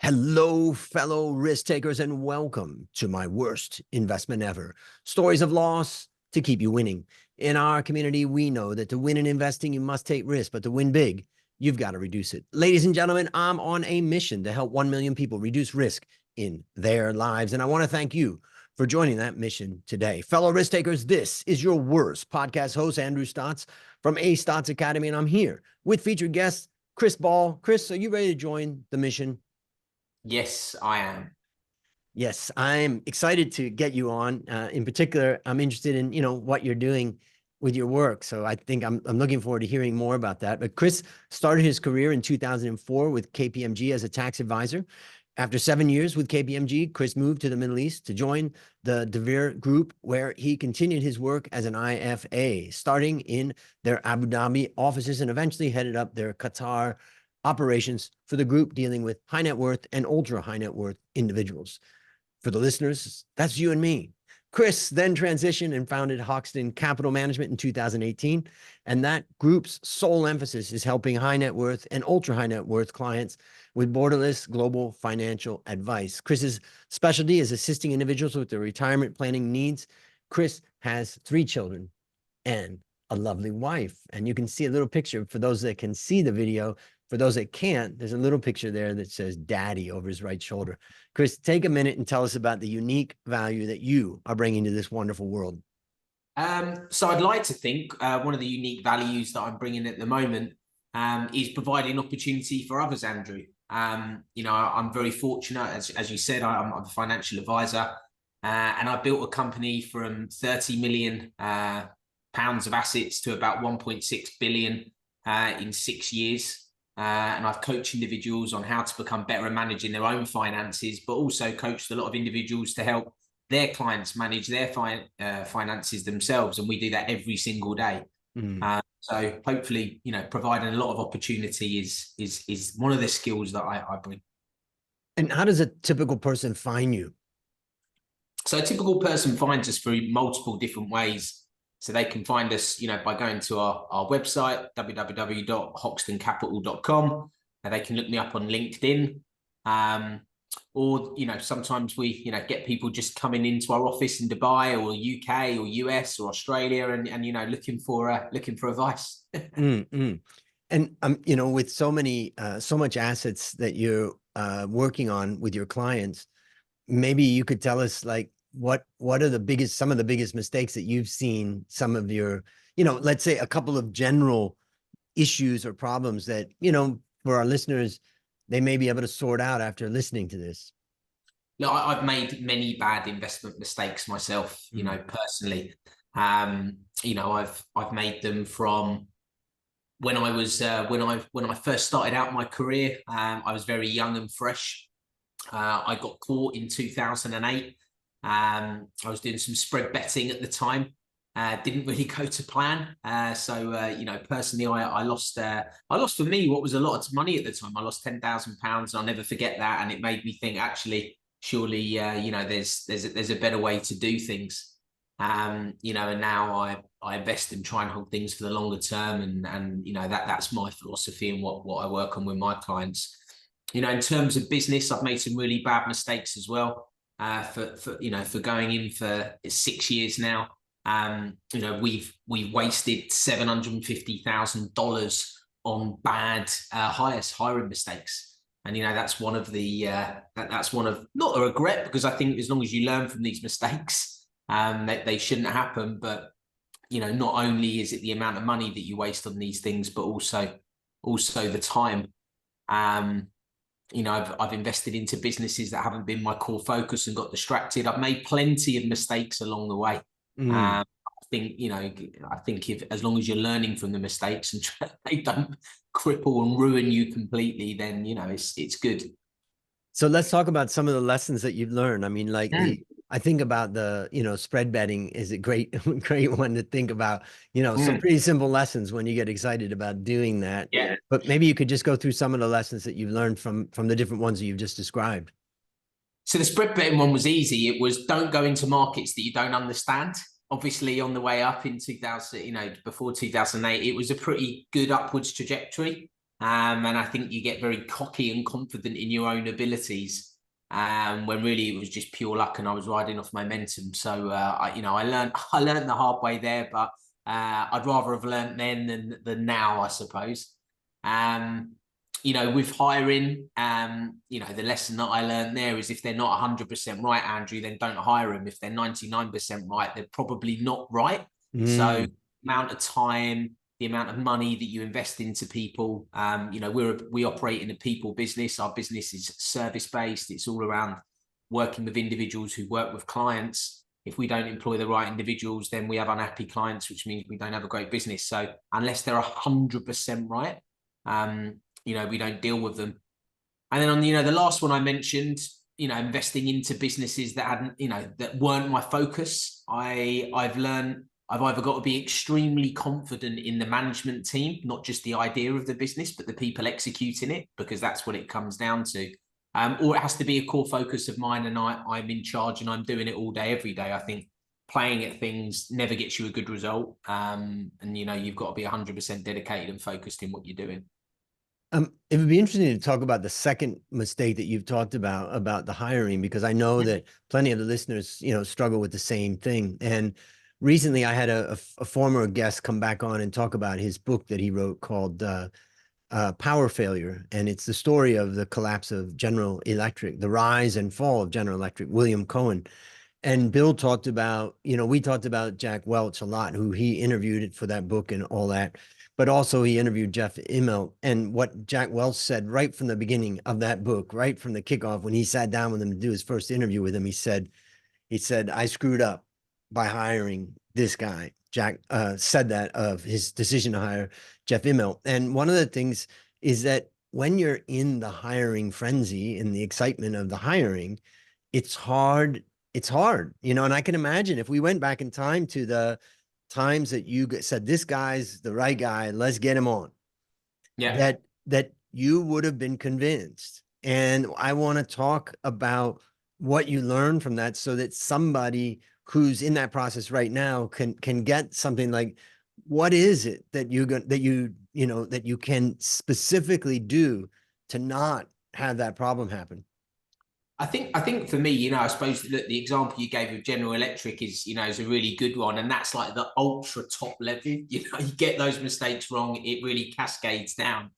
Hello, fellow risk takers, and welcome to my worst investment ever. Stories of loss to keep you winning. In our community, we know that to win in investing, you must take risk, but to win big, you've got to reduce it. Ladies and gentlemen, I'm on a mission to help 1 million people reduce risk in their lives. And I want to thank you for joining that mission today. Fellow risk takers, this is your worst podcast host, Andrew Stotz from A Stotz Academy. And I'm here with featured guest, Chris Ball. Chris, are you ready to join the mission? Yes, I am. Yes, I'm excited to get you on. In particular, I'm interested in, what you're doing with your work. So I think I'm looking forward to hearing more about that. But Chris started his career in 2004 with KPMG as a tax advisor. After 7 years with KPMG, Chris moved to the Middle East to join the Devere Group, where he continued his work as an IFA, starting in their Abu Dhabi offices and eventually headed up their Qatar operations for the group dealing with high net worth and ultra high net worth individuals. For the listeners, that's you and me. Chris then transitioned and founded Hoxton Capital Management in 2018. And that group's sole emphasis is helping high net worth and ultra high net worth clients with borderless global financial advice. Chris's specialty is assisting individuals with their retirement planning needs. Chris has 3 children and a lovely wife. And you can see a little picture for those that can see the video. For those that can't, there's a little picture there that says daddy over his right shoulder. Chris, take a minute and tell us about the unique value that you are bringing to this wonderful world. So I'd like to think one of the unique values that I'm bringing at the moment is providing opportunity for others, Andrew. I'm very fortunate, as you said, I'm a financial advisor, and I built a company from 30 million pounds of assets to about 1.6 billion in 6 years. And I've coached individuals on how to become better at managing their own finances, but also coached a lot of individuals to help their clients manage their finances themselves. And we do that every single day. So hopefully, providing a lot of opportunity is one of the skills that I bring. And how does a typical person find you? So a typical person finds us through multiple different ways. So they can find us, by going to our website, www.hoxtoncapital.com. They can look me up on LinkedIn. Or, sometimes we, get people just coming into our office in Dubai or UK or US or Australia and looking for advice. And, with so much assets that you're working on with your clients, maybe you could tell us, like, what are some of the biggest mistakes that you've seen, some of your, let's say a couple of general issues or problems that, for our listeners, they may be able to sort out after listening to this? No, I've made many bad investment mistakes myself, personally. I've made them from when I was, when I first started out my career. I was very young and fresh. I got caught in 2008. I was doing some spread betting at the time. Didn't really go to plan. Personally, I lost for me what was a lot of money at the time. I lost £10,000. I'll never forget that. And it made me think, actually, surely, there's a better way to do things. And now I invest and try and hold things for the longer term. And that's my philosophy and what I work on with my clients. In terms of business, I've made some really bad mistakes as well. For going in for 6 years now. We've wasted $750,000 on bad hiring mistakes, and that's one of not a regret, because I think as long as you learn from these mistakes, they shouldn't happen. But not only is it the amount of money that you waste on these things, but also the time. I've invested into businesses that haven't been my core focus and got distracted. I've made plenty of mistakes along the way. I think if, as long as you're learning from the mistakes and they don't cripple and ruin you completely, then, it's good. So let's talk about some of the lessons that you've learned. I mean, I think about the, spread betting is a great one to think about, some pretty simple lessons when you get excited about doing that. Yeah. But maybe you could just go through some of the lessons that you've learned from the different ones that you've just described. So the spread betting one was easy. It was, don't go into markets that you don't understand. Obviously, on the way up in 2000, before 2008, it was a pretty good upwards trajectory. And I think you get very cocky and confident in your own abilities, when really it was just pure luck and I was riding off momentum. So, I learned I learned the hard way there, but I'd rather have learned then than now, I suppose. Um, with hiring, the lesson that I learned there is if they're not 100% right, Andrew, then don't hire them. If they're 99% right, they're probably not right. So, Mm. amount of time, the amount of money that you invest into people. We operate in a people business. Our business is service based. It's all around working with individuals who work with clients. If we don't employ the right individuals, then we have unhappy clients, which means we don't have a great business. So unless they're 100% right, we don't deal with them. And then on the last one I mentioned, investing into businesses that hadn't, that weren't my focus. I've learned I've either got to be extremely confident in the management team, not just the idea of the business, but the people executing it, because that's what it comes down to. Or it has to be a core focus of mine, and I'm in charge and I'm doing it all day, every day. I think playing at things never gets you a good result. And you've got to be 100% dedicated and focused in what you're doing. It would be interesting to talk about the second mistake that you've talked about the hiring, because I know that plenty of the listeners, struggle with the same thing. And recently I had a former guest come back on and talk about his book that he wrote called Power Failure. And it's the story of the collapse of General Electric, the rise and fall of General Electric, William Cohen. And Bill talked about, we talked about Jack Welch a lot, who he interviewed for that book and all that. But also he interviewed Jeff Immelt. And what Jack Welch said right from the beginning of that book, right from the kickoff, when he sat down with him to do his first interview with him, he said, I screwed up by hiring this guy. Jack said that of his decision to hire Jeff Immelt. And one of the things is that when you're in the hiring frenzy, in the excitement of the hiring, it's hard. It's hard, and I can imagine if we went back in time to the times that you said, this guy's the right guy, let's get him on. Yeah. That you would have been convinced. And I want to talk about what you learned from that, so that somebody who's in that process right now can get something like, what is it that you can specifically do to not have that problem happen? I think for me, I suppose that the example you gave of General Electric is a really good one, and that's like the ultra top level. You get those mistakes wrong, it really cascades down.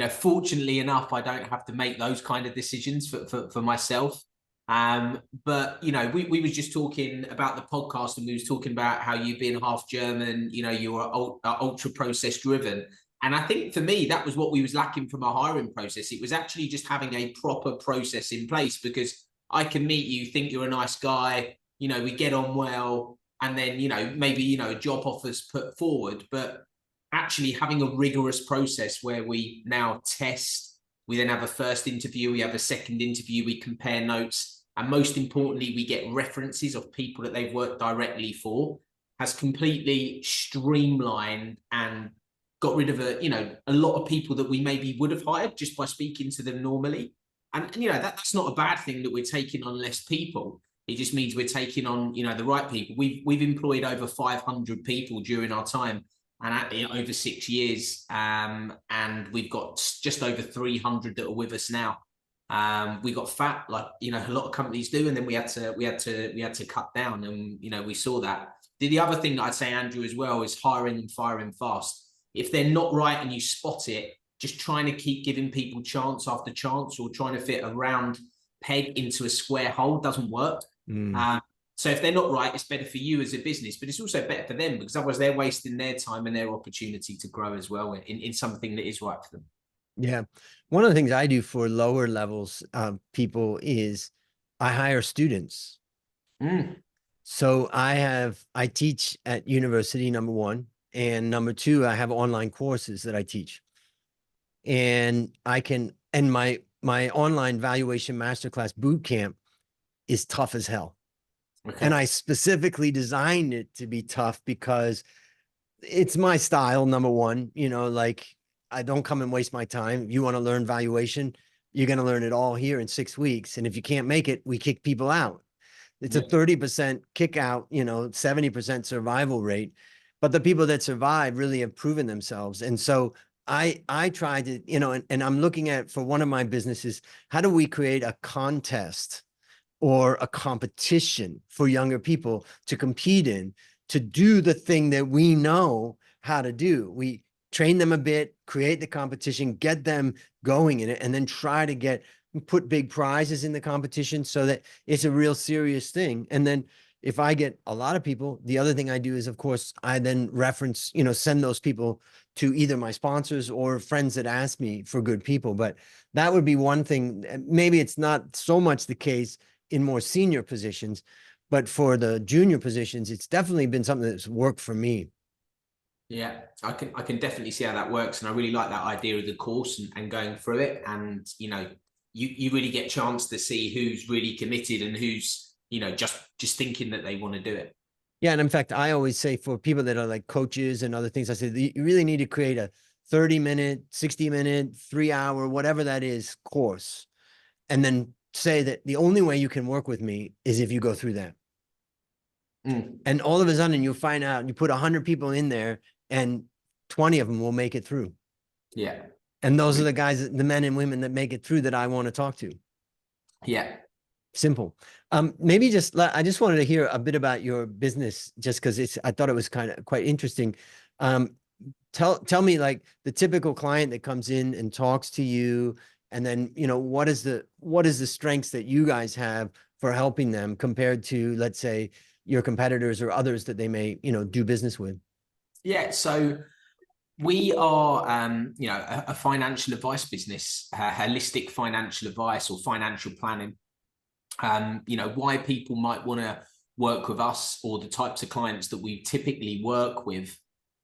Fortunately enough, I don't have to make those kind of decisions for myself. But we was just talking about the podcast, and we was talking about how you being half German, you were ultra process driven. And I think for me, that was what we was lacking from our hiring process. It was actually just having a proper process in place, because I can meet you, think you're a nice guy, we get on well, and then, maybe, a job offer's put forward, but actually having a rigorous process where we now test, we then have a first interview, we have a second interview, we compare notes, and most importantly, we get references of people that they've worked directly for, has completely streamlined and got rid of a lot of people that we maybe would have hired just by speaking to them normally. And that's not a bad thing, that we're taking on less people. It just means we're taking on, the right people. We've employed over 500 people during our time, and over 6 years. And we've got just over 300 that are with us now. We got fat, like, a lot of companies do. And then we had to cut down, and, we saw that. The other thing that I'd say, Andrew, as well, is hiring and firing fast. If they're not right and you spot it, just trying to keep giving people chance after chance, or trying to fit a round peg into a square hole doesn't work. So if they're not right, it's better for you as a business, but it's also better for them, because otherwise they're wasting their time and their opportunity to grow as well in something that is right for them. Yeah. One of the things I do for lower levels people is I hire students. So I teach at university, number one. And number two, I have online courses that I teach. And my online valuation masterclass boot camp is tough as hell. Okay. And I specifically designed it to be tough because it's my style, number one. Like, I don't come and waste my time. If you want to learn valuation, you're going to learn it all here in 6 weeks. And if you can't make it, we kick people out. It's a 30% kick out, 70% survival rate. But the people that survive really have proven themselves. And so I try to, you know, and I'm looking at, for one of my businesses, how do we create a contest or a competition for younger people to compete in, to do the thing that we know how to do. We train them a bit, create the competition, get them going in it, and then try to put big prizes in the competition so that it's a real serious thing. And then if I get a lot of people, the other thing I do is, of course, I then reference, you know, send those people to either my sponsors or friends that ask me for good people. But that would be one thing. Maybe it's not so much the case in more senior positions, but for the junior positions, it's definitely been something that's worked for me. Yeah, I can definitely see how that works, and I really like that idea of the course and going through it. And you know, you really get a chance to see who's really committed and who's, you know, just thinking that they want to do it. Yeah, and in fact, I always say for people that are like coaches and other things, I say you really need to create a 30-minute, 60-minute, 3-hour, whatever that is, course, and then say that the only way you can work with me is if you go through that. And all of a sudden, you'll find out, you put 100 people in there, and 20 of them will make it through. Yeah. And those are the guys, the men and women that make it through that I want to talk to. Yeah. Simple. Maybe I just wanted to hear a bit about your business, just because I thought it was kind of quite interesting. Tell me, like, the typical client that comes in and talks to you, and then, you know, what is the strengths that you guys have for helping them compared to, let's say, your competitors or others that they may, you know, do business with? Yeah. So we are, you know, a financial advice business, holistic financial advice or financial planning. You know, why people might want to work with us, or the types of clients that we typically work with,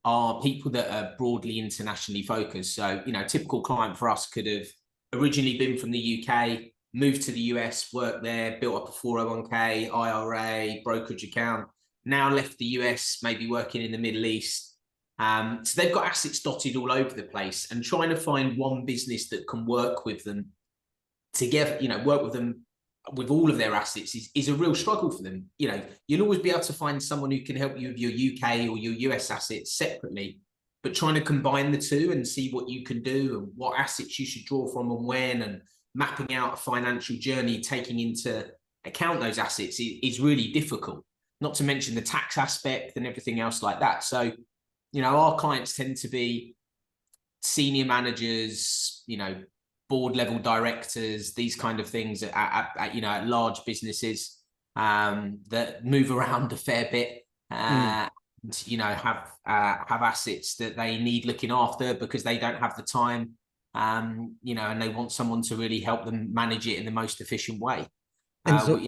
are people that are broadly internationally focused. So, you know, a typical client for us could have originally been from the UK, moved to the US, worked there, built up a 401k, IRA, brokerage account, now left the US, maybe working in the Middle East. So they've got assets dotted all over the place, and trying to find one business that can work with them together, you know, work with them with all of their assets is a real struggle for them. You know, you'll always be able to find someone who can help you with your UK or your US assets separately, but trying to combine the two and see what you can do and what assets you should draw from and when, and mapping out a financial journey taking into account those assets is really difficult, not to mention the tax aspect and everything else like that. So, you know, our clients tend to be senior managers, you know, board level directors, these kind of things at you know, at large businesses that move around a fair bit, and, you know, have assets that they need looking after because they don't have the time, you know, and they want someone to really help them manage it in the most efficient way. And so,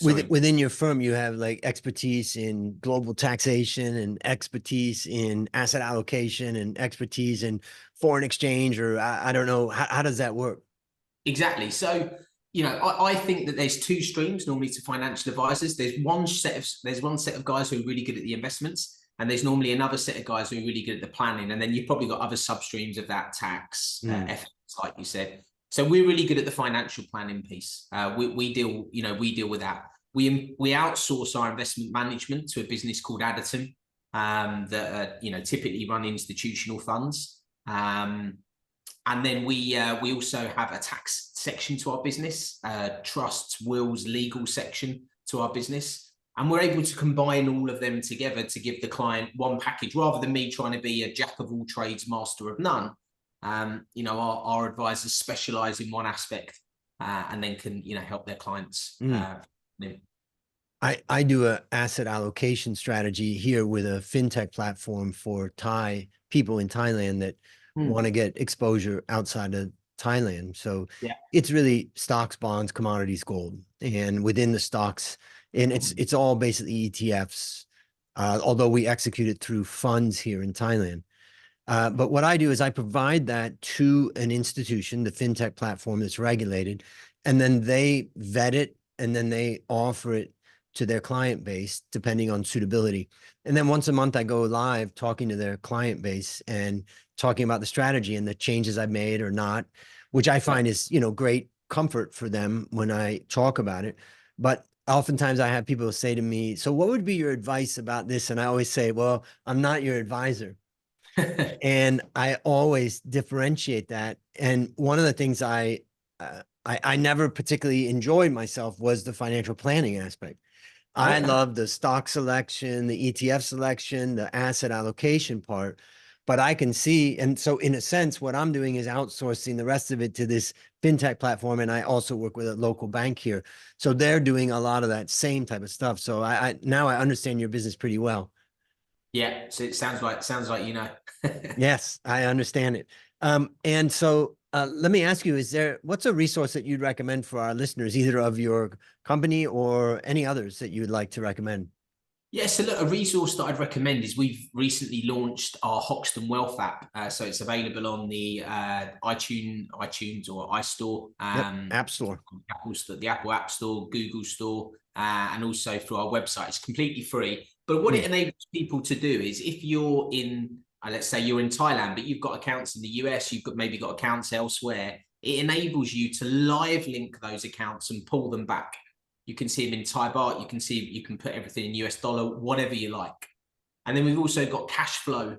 Sorry. within your firm, you have like expertise in global taxation and expertise in asset allocation and expertise in foreign exchange, or I don't know. How does that work? Exactly. So, you know, I think that there's two streams normally to financial advisors. There's one set of guys who are really good at the investments, and there's normally another set of guys who are really good at the planning. And then you've probably got other substreams of that, tax, FX, like you said. So we're really good at the financial planning piece. We deal with that. We outsource our investment management to a business called Adderton, that you know, typically run institutional funds. And then we also have a tax section to our business, trusts, wills, legal section to our business. And we're able to combine all of them together to give the client one package, rather than me trying to be a jack of all trades, master of none. You know, our advisors specialize in one aspect, and then can, you know, help their clients. I do a asset allocation strategy here with a fintech platform for Thai people in Thailand that want to get exposure outside of Thailand. So yeah, it's really stocks, bonds, commodities, gold, and within the stocks, and it's all basically ETFs. Although we execute it through funds here in Thailand. But what I do is I provide that to an institution, the fintech platform that's regulated, and then they vet it, and then they offer it to their client base, depending on suitability. And then once a month, I go live talking to their client base and talking about the strategy and the changes I've made or not, which I find is, you know, great comfort for them when I talk about it. But oftentimes I have people say to me, so what would be your advice about this? And I always say, well, I'm not your advisor. And I always differentiate that. And one of the things I never particularly enjoyed myself was the financial planning aspect. I Okay. love the stock selection, the ETF selection, the asset allocation part, but I can see, and so in a sense, what I'm doing is outsourcing the rest of it to this fintech platform. And I also work with a local bank here. So they're doing a lot of that same type of stuff. So I now I understand your business pretty well. Yeah, so it sounds like you know. Yes, I understand it. And so let me ask you, what's a resource that you'd recommend for our listeners, either of your company or any others that you would like to recommend? Yeah, so look, a resource that I'd recommend is we've recently launched our Hoxton Wealth app. So it's available on the iTunes or iStore, Yep, App Store. the Apple App Store, Google Store, and also through our website. It's completely free. But what Hmm. it enables people to do is if you're in, let's say you're in Thailand, but you've got accounts in the US, you've maybe got accounts elsewhere, it enables you to live link those accounts and pull them back. You can see them in Thai baht. You can put everything in US dollar, whatever you like. And then we've also got cash flow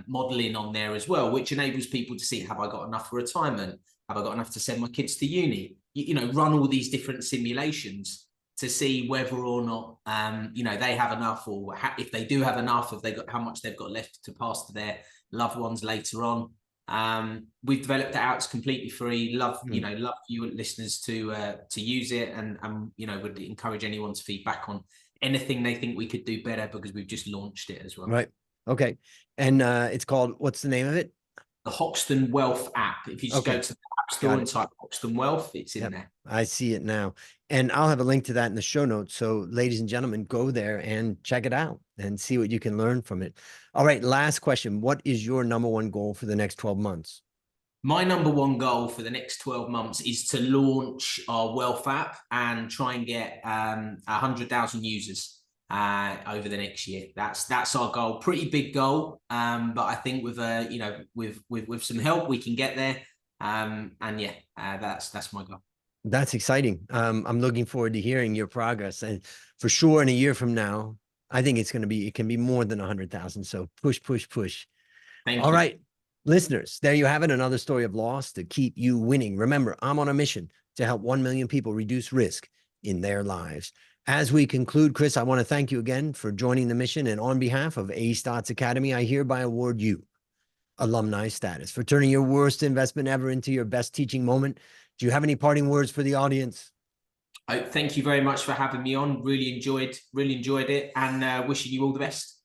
modeling on there as well, which enables people to see, have I got enough for retirement? Have I got enough to send my kids to uni? You know, run all these different simulations to see whether or not, you know, they have enough, or if they do have enough, if they got how much they've got left to pass to their loved ones later on. We've developed it out. It's completely free. Love you listeners to use it, and you know, would encourage anyone to feedback on anything they think we could do better, because we've just launched it as well. Right. Okay. And it's called, what's the name of it? The Hoxton Wealth app. If you just go Okay. to the App Store Got and it. type Hoxton Wealth, it's in Yep. there. I see it now. And I'll have a link to that in the show notes. So ladies and gentlemen, go there and check it out and see what you can learn from it. All right. Last question. What is your number one goal for the next 12 months? My number one goal for the next 12 months is to launch our Wealth app and try and get 100,000 users over the next year. That's our goal. Pretty big goal, but I think with you know, with some help we can get there. And yeah, that's my goal. That's exciting. I'm looking forward to hearing your progress. And for sure, in a year from now, I think it can be more than 100,000. So push, push, push. Thank All you. right, listeners, there you have it. Another story of loss to keep you winning. Remember, I'm on a mission to help 1 million people reduce risk in their lives. As we conclude, Chris, I want to thank you again for joining the mission. And on behalf of A Stotts Academy, I hereby award you alumni status for turning your worst investment ever into your best teaching moment. Do you have any parting words for the audience? Thank you very much for having me on. Really enjoyed it, and wishing you all the best.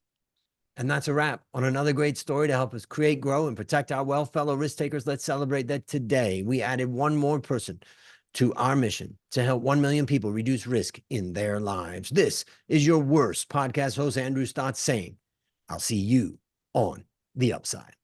And that's a wrap on another great story to help us create, grow, and protect our wealth. Fellow risk takers, let's celebrate that today we added one more person to our mission to help 1 million people reduce risk in their lives. This is your worst podcast host, Andrew Stott, saying, I'll see you on the upside.